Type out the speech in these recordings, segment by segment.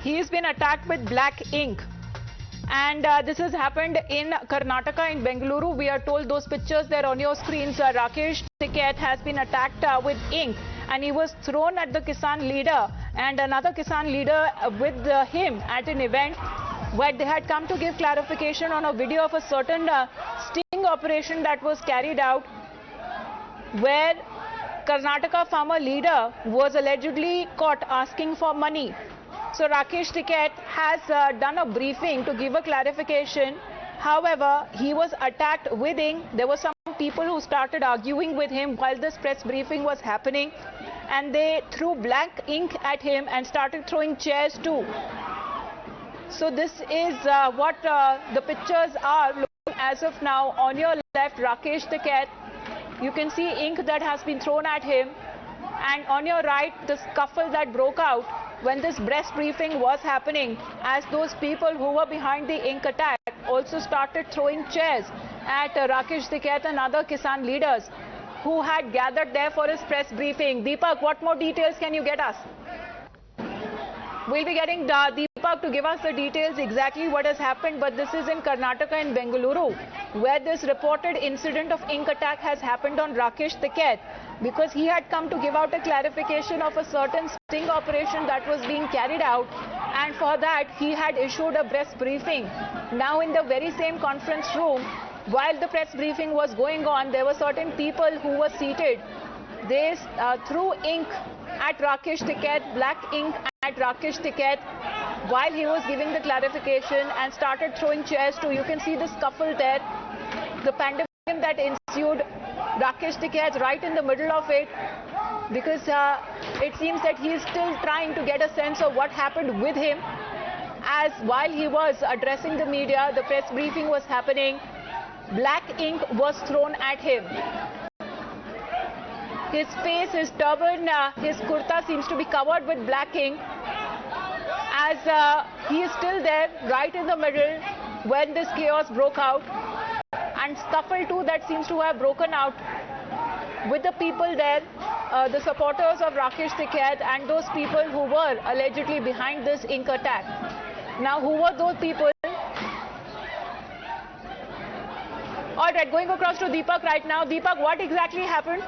he's been attacked with black ink. And this has happened in Karnataka, in Bengaluru. We are told those pictures there on your screens. Rakesh Tikait has been attacked with ink, and he was thrown at the kisan leader and another kisan leader with him at an event where they had come to give clarification on a video of a certain sting operation that was carried out, where Karnataka farmer leader was allegedly caught asking for money. So Rakesh Tikait has done a briefing to give a clarification. However, he was attacked with ink. There were some people who started arguing with him while this press briefing was happening, and they threw black ink at him and started throwing chairs too. So this is what the pictures are looking as of now. On your left, Rakesh Tikait, you can see ink that has been thrown at him, and on your right, the scuffle that broke out when this press briefing was happening, as those people who were behind the ink attack also started throwing chairs at Rakesh Tikait and other kisan leaders who had gathered there for his press briefing. Deepak, what more details can you get us? We'll be getting Deepak to give us the details exactly what has happened, but this is in Karnataka, in Bengaluru, where this reported incident of ink attack has happened on Rakesh Tikait, because he had come to give out a clarification of a certain sting operation that was being carried out, and for that he had issued a press briefing. Now in the very same conference room, while the press briefing was going on, there were certain people who were seated. They threw ink at Rakesh Tikait, black ink at Rakesh Tikait, while he was giving the clarification, and started throwing chairs too. You can see the scuffle there, the pandemonium that ensued. Rakesh Tikait right in the middle of it, because it seems that he is still trying to get a sense of what happened with him, as while he was addressing the media, the press briefing was happening, black ink was thrown at him. His face, his turban, his kurta seems to be covered with black ink, as he is still there right in the middle when this chaos broke out, and scuffle too that seems to have broken out with the people there, the supporters of Rakesh Tikait and those people who were allegedly behind this ink attack. Now, who were those people? All right, going across to Deepak right now. Deepak, what exactly happened?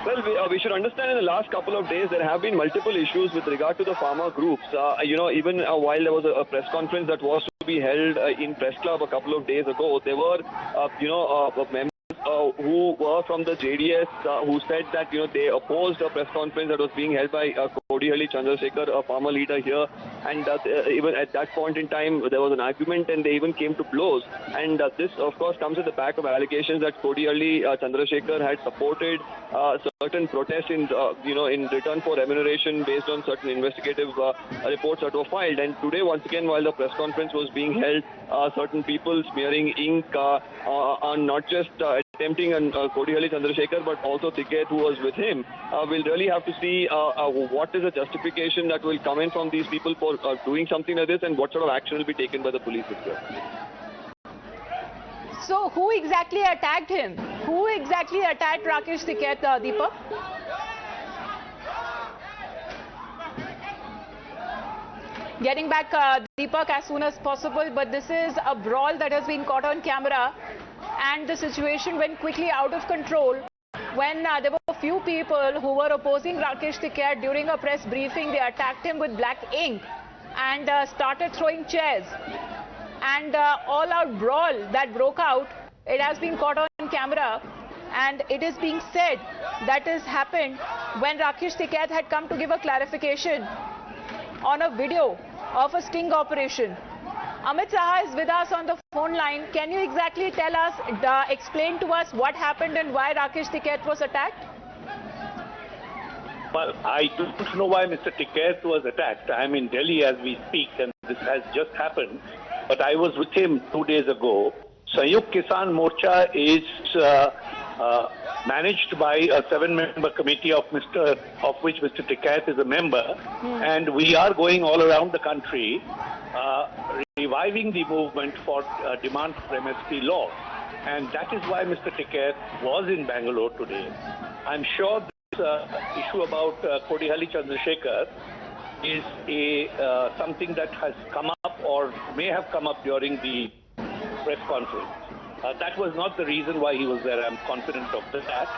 Well, we should understand in the last couple of days there have been multiple issues with regard to the farmer groups. Even while there was a press conference that was to be held in Press Club a couple of days ago, there were, members who were from the JDS who said that, they opposed a press conference that was being held by Kodihalli Chandrashekar, a farmer leader here. And even at that point in time, there was an argument and they even came to blows. And this, of course, comes at the back of allegations that Kodihalli Chandrashekar had supported certain protests in return for remuneration based on certain investigative reports that were filed. And today, once again, while the press conference was being held, certain people smearing ink on not just attempting Kodihalli Chandrashekar, but also Tikait, who was with him. We'll really have to see what is the justification that will come in from these people for doing something like this, and what sort of action will be taken by the police as well. So, who exactly attacked him? Who exactly attacked Rakesh Tikait, Deepak? Getting back Deepak as soon as possible, but this is a brawl that has been caught on camera, and the situation went quickly out of control when there were a few people who were opposing Rakesh Tikait. During a press briefing, they attacked him with black ink and started throwing chairs. And all-out brawl that broke out, it has been caught on camera, and it is being said that has happened when Rakesh Tikait had come to give a clarification on a video of a sting operation. Amit Saha is with us on the phone line. Can you exactly tell us, explain to us what happened and why Rakesh Tikait was attacked? Well, I don't know why Mr. Tikait was attacked. I am in Delhi as we speak, and this has just happened. But I was with him 2 days ago. Sanyukt Kisan Morcha is managed by a 7-member committee of which Mr. Tikait is a member, and we are going all around the country reviving the movement for demand for MSP law, and that is why Mr. Tikait was in Bangalore today. I'm sure this issue about Kodihalli Chandrashekar is something that has come up or may have come up during the press conference. That was not the reason why he was there. I'm confident of that.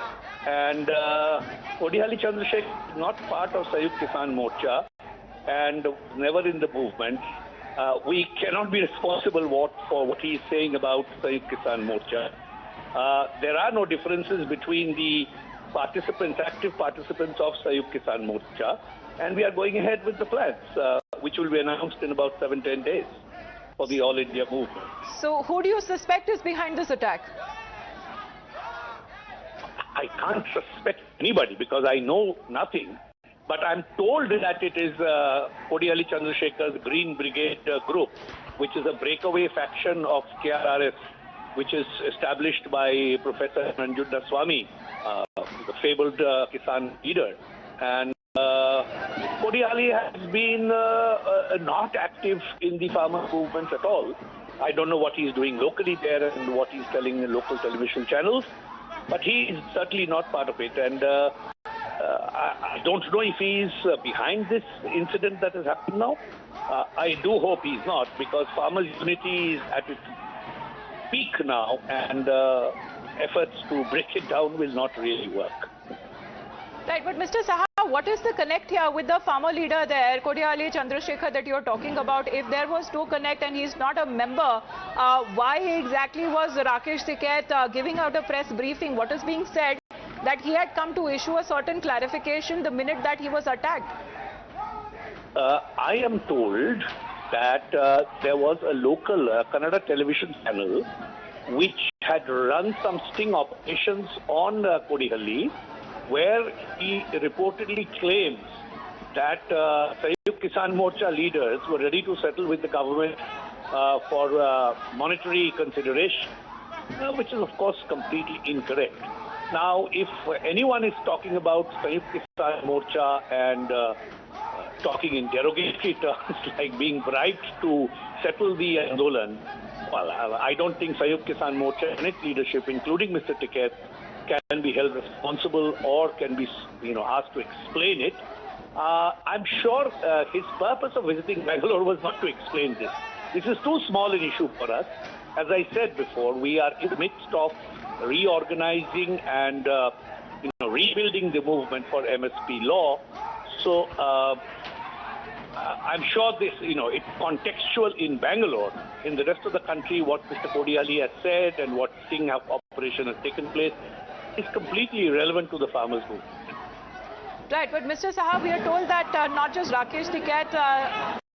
And Kodihalli Chandrashekar is not part of Sayukt Kisan Morcha and never in the movement. We cannot be responsible for what he is saying about Sayukt Kisan Morcha. There are no differences between the participants, active participants of Sayukt Kisan Morcha, and we are going ahead with the plans, which will be announced in about 7-10 days for the All India movement. So who do you suspect is behind this attack? I can't suspect anybody because I know nothing. But I'm told that it is Kodihalli Chandrashekar's Green Brigade group, which is a breakaway faction of KRRS, which is established by Professor Nanjunda Swami, the fabled Kisan leader. And Kodihalli has been not active in the farmer movements at all. I don't know what he's doing locally there and what he's telling in local television channels, but he is certainly not part of it. And I don't know if he's behind this incident that has happened now. I do hope he's not, because farmers' unity is at its peak now, and efforts to break it down will not really work. Right, but Mr. Saha, what is the connect here with the farmer leader there, Kodihalli Chandrashekhar, that you're talking about? If there was no connect and he's not a member, why exactly was Rakesh Tikait giving out a press briefing? What is being said? That he had come to issue a certain clarification the minute that he was attacked. I am told that there was a local Kannada television channel which had run some sting operations on Kodihalli, where he reportedly claims that Sayukt Kisan Morcha leaders were ready to settle with the government for monetary consideration, which is of course completely incorrect. Now, if anyone is talking about Sayukt Kisan Morcha and talking in derogatory terms like being bribed to settle the Andolan, well, I don't think Sayukt Kisan Morcha and its leadership, including Mr. Tikait, can be held responsible or can be, asked to explain it. I'm sure his purpose of visiting Bengaluru was not to explain this. This is too small an issue for us. As I said before, we are in the midst of reorganizing and rebuilding the movement for MSP law. So I'm sure this, it's contextual in Bangalore. In the rest of the country, what Mr. Kodihalli has said and what sting operation has taken place is completely irrelevant to the farmers' movement. Right, but Mr. Saha, we are told that not just Rakesh Tikait,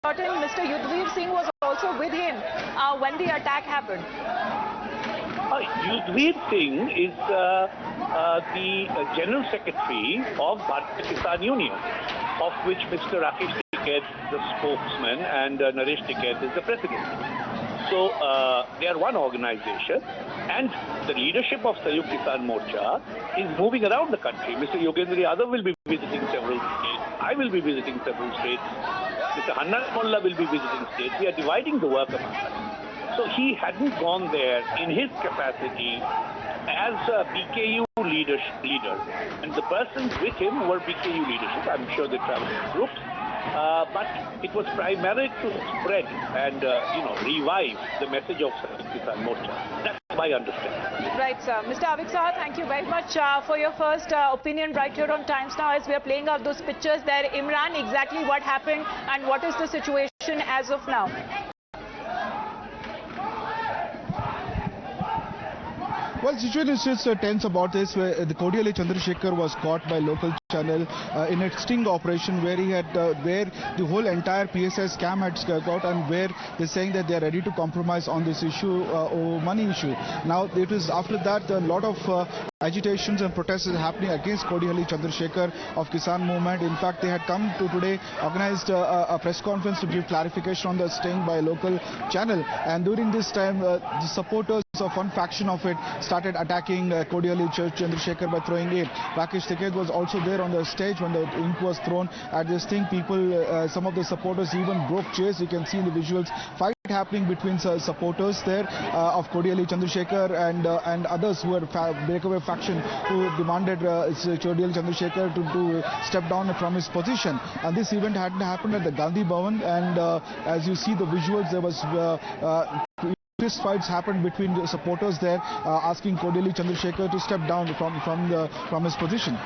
certain Mr. Yudhvir Singh was also with him when the attack happened. Yudhvir Singh is the General Secretary of Bharatiya Kisan Union, of which Mr. Rakesh Tikait is the spokesman and Naresh Tikait is the president. So they are one organization, and the leadership of Sayukt Kisan Morcha is moving around the country. Mr. Yogendra Yadav will be visiting several states. I will be visiting several states. Mr. Hanna Molla will be visiting states. We are dividing the work among us. So he hadn't gone there in his capacity as a BKU leader. And the persons with him were BKU leadership. I'm sure they traveled in groups. But it was primarily to spread and, revive the message of Sayukt Kisan Morcha. That's my understanding. Right, sir. Mr. Avik Saha, thank you very much for your first opinion right here on Times Now as we are playing out those pictures there. Imran, exactly what happened and what is the situation as of now? Well, the situation is just tense about this, where the Kodihalli Chandrashekar was caught by local channel in a sting operation where he had, where the whole entire PSS scam had got, and where they're saying that they're ready to compromise on this issue, money issue. Now, it is after that a lot of agitations and protests is happening against Kodihalli Chandrashekar of Kisan movement. In fact, they had come to today, organized a press conference to give clarification on the sting by a local channel. And during this time, the supporters of one faction of it started attacking Kodihalli Chandrashekar by throwing it. Rakesh Tikait was also there on the stage when the ink was thrown at this thing. People, some of the supporters even broke chairs. You can see in the visuals. Fight happening between supporters there of Kodihalli Chandrashekar and others who were breakaway faction who demanded Kodihalli Chandrashekar to step down from his position. And this event had happened at the Gandhi Bhavan, and as you see the visuals, there was fist fights happened between the supporters there, asking Kodihalli Chandrashekar to step down from his position.